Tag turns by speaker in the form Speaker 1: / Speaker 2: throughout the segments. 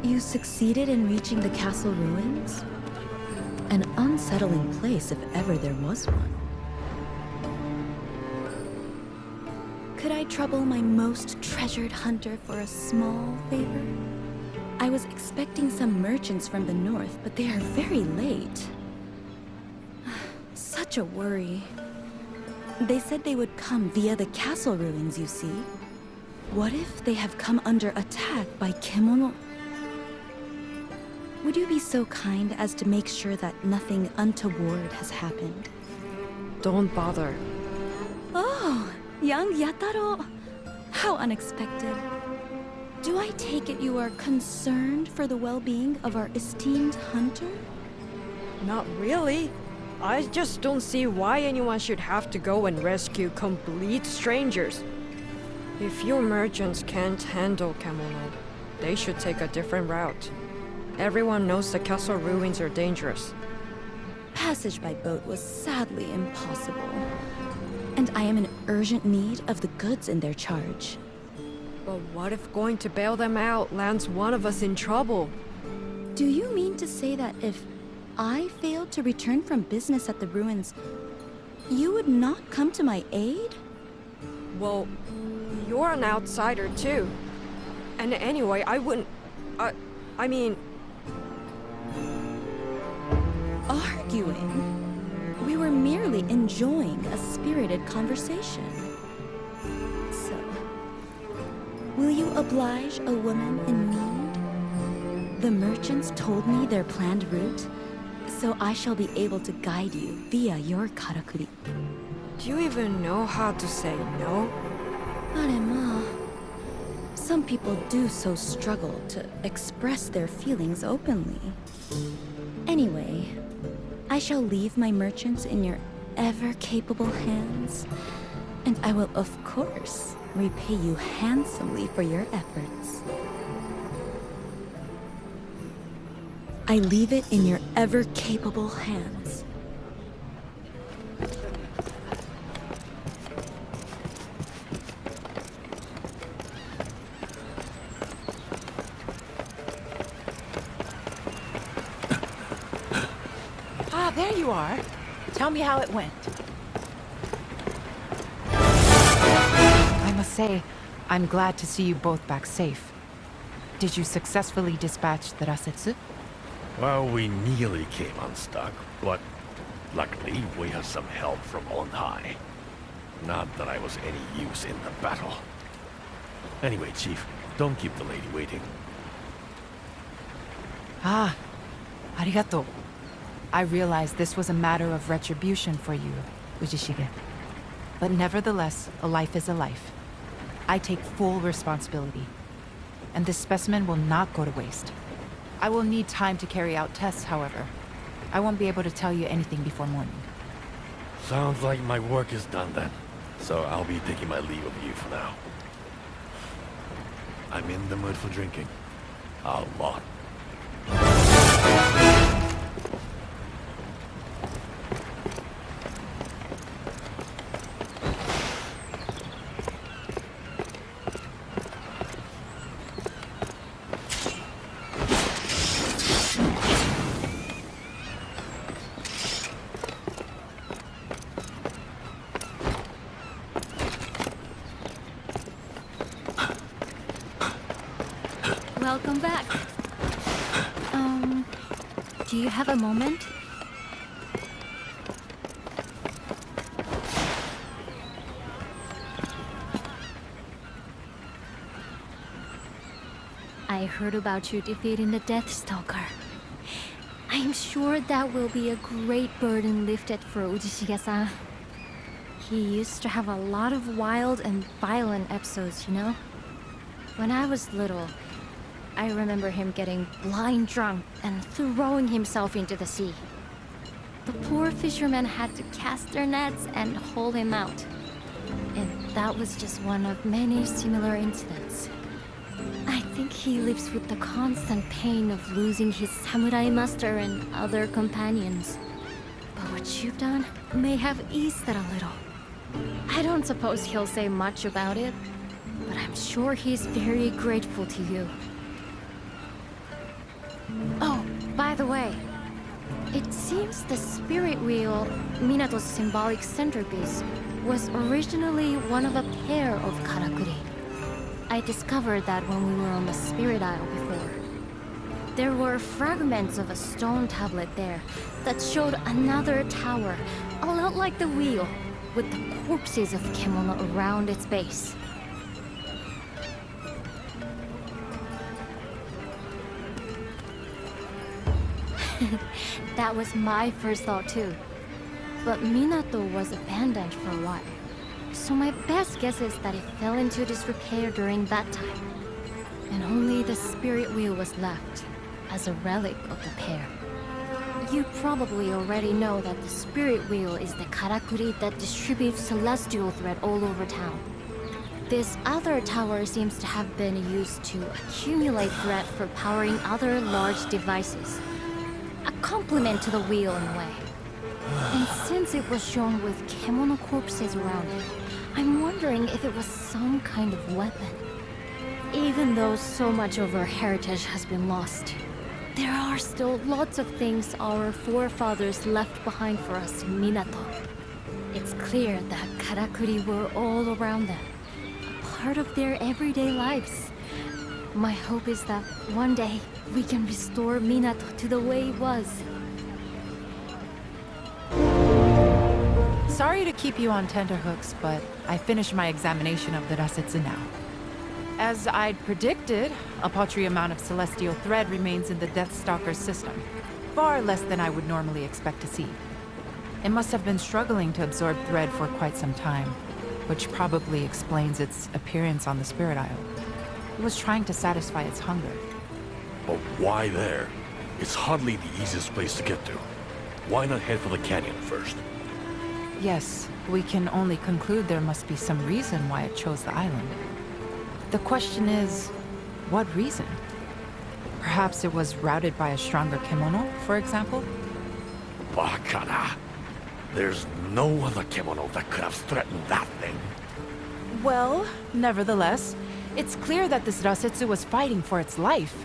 Speaker 1: You succeeded in reaching the castle ruins? An unsettling place if ever there was one. Could I trouble my most treasured hunter for a small favor? I was expecting some merchants from the north, but they are very late. Such a worry. They said they would come via the castle ruins, you see. What if they have come under attack by Kemono? Would you be so kind as to make sure that nothing untoward has happened?
Speaker 2: Don't bother.
Speaker 1: Oh, young Yataro. How unexpected. Do I take it you are concerned for the well-being of our esteemed hunter?
Speaker 2: Not really. I just don't see why anyone should have to go and rescue complete strangers. If your merchants can't handle Kemono, they should take a different route. Everyone knows the castle ruins are dangerous.
Speaker 1: Passage by boat was sadly impossible. And I am in urgent need of the goods in their charge.
Speaker 2: But what if going to bail them out lands one of us in trouble?
Speaker 1: Do you mean to say that if I failed to return from business at the ruins, you would not come to my aid?
Speaker 2: Well, you're an outsider too. And anyway, I wouldn't... I mean...
Speaker 1: Arguing? We were merely enjoying a spirited conversation. So, will you oblige a woman in need? The merchants told me their planned route, so I shall be able to guide you via your karakuri.
Speaker 2: Do you even know how to say no?
Speaker 1: Arema. Some people do so struggle to express their feelings openly. Anyway, I shall leave my merchants in your ever-capable hands, and I will of course repay you handsomely for your efforts. I leave it in your ever-capable hands.
Speaker 3: Ah, there you are. Tell me how it went. I must say, I'm glad to see you both back safe. Did you successfully dispatch the Rasetsu?
Speaker 4: Well, we nearly came unstuck, but luckily we had some help from on high. Not that I was any use in the battle. Anyway, Chief, don't keep the lady waiting.
Speaker 3: Ah, arigato. I realize this was a matter of retribution for you, Ujishige. But nevertheless, a life is a life. I take full responsibility. And this specimen will not go to waste. I will need time to carry out tests, however. I won't be able to tell you anything before morning.
Speaker 4: Sounds like my work is done then. So I'll be taking my leave of you for now. I'm in the mood for drinking. A lot.
Speaker 1: Welcome back. Do you have a moment? I heard about you defeating the Deathstalker. I'm sure that will be a great burden lifted for Ujishige-san. He used to have a lot of wild and violent episodes, you know? When I was little, I remember him getting blind drunk and throwing himself into the sea. The poor fishermen had to cast their nets and haul him out. And that was just one of many similar incidents. I think he lives with the constant pain of losing his samurai master and other companions. But what you've done may have eased that a little. I don't suppose he'll say much about it, but I'm sure he's very grateful to you. Oh, by the way, it seems the spirit wheel, Minato's symbolic centerpiece, was originally one of a pair of karakuri. I discovered that when we were on the Spirit Isle before. There were fragments of a stone tablet there that showed another tower, a lot like the wheel, with the corpses of Kemono around its base. That was my first thought too. But Minato was abandoned for a while. So my best guess is that it fell into disrepair during that time. And only the spirit wheel was left as a relic of the pair. You probably already know that the spirit wheel is the karakuri that distributes celestial thread all over town. This other tower seems to have been used to accumulate thread for powering other large devices. A complement to the wheel in a way. And since it was shown with Kemono corpses around it, I'm wondering if it was some kind of weapon. Even though so much of our heritage has been lost, there are still lots of things our forefathers left behind for us in Minato. It's clear that karakuri were all around them, a part of their everyday lives. My hope is that one day we can restore Minato to the way it was.
Speaker 3: Sorry to keep you on tenterhooks, but I finished my examination of the Rasetsu now. As I'd predicted, a paltry amount of celestial thread remains in the Deathstalker's system. Far less than I would normally expect to see. It must have been struggling to absorb thread for quite some time, which probably explains its appearance on the Spirit Isle. It was trying to satisfy its hunger.
Speaker 4: But why there? It's hardly the easiest place to get to. Why not head for the canyon first?
Speaker 3: Yes, we can only conclude there must be some reason why it chose the island. The question is, what reason? Perhaps it was routed by a stronger kimono, for example?
Speaker 4: Bakara. There's no other kimono that could have threatened that thing.
Speaker 3: Well, nevertheless, it's clear that this Rasetsu was fighting for its life,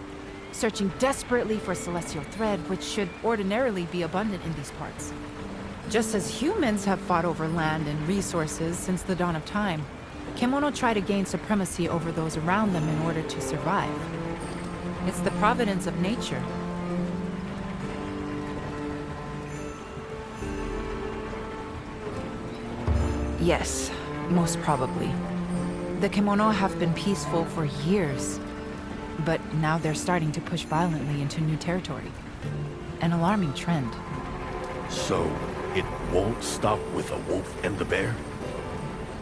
Speaker 3: searching desperately for celestial thread, which should ordinarily be abundant in these parts. Just as humans have fought over land and resources since the dawn of time, kimono try to gain supremacy over those around them in order to survive. It's the providence of nature. Yes, most probably. The kimono have been peaceful for years, but now they're starting to push violently into new territory. An alarming trend.
Speaker 4: So, it won't stop with the wolf and the bear?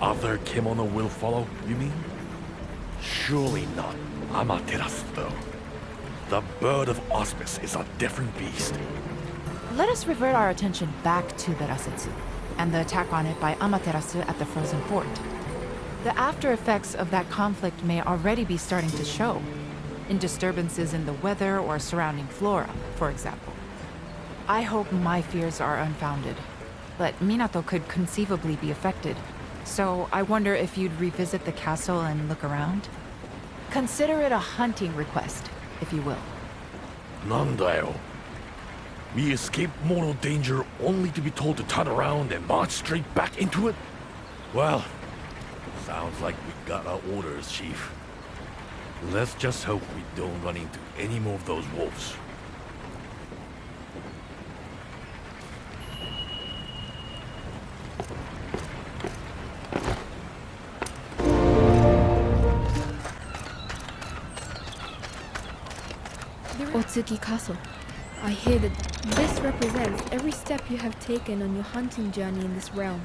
Speaker 4: Other kimono will follow, you mean? Surely not Amaterasu, though. The bird of auspice is a different beast.
Speaker 3: Let us revert our attention back to the Rasetsu, and the attack on it by Amaterasu at the frozen fort. The after effects of that conflict may already be starting to show, in disturbances in the weather or surrounding flora, for example. I hope my fears are unfounded, but Minato could conceivably be affected, so I wonder if you'd revisit the castle and look around? Consider it a hunting request, if you will.
Speaker 4: Nandayo. We escaped mortal danger only to be told to turn around and march straight back into it? Well, sounds like we got our orders, Chief. Let's just hope we don't run into any more of those wolves.
Speaker 5: Otsuki Castle. I hear that this represents every step you have taken on your hunting journey in this realm.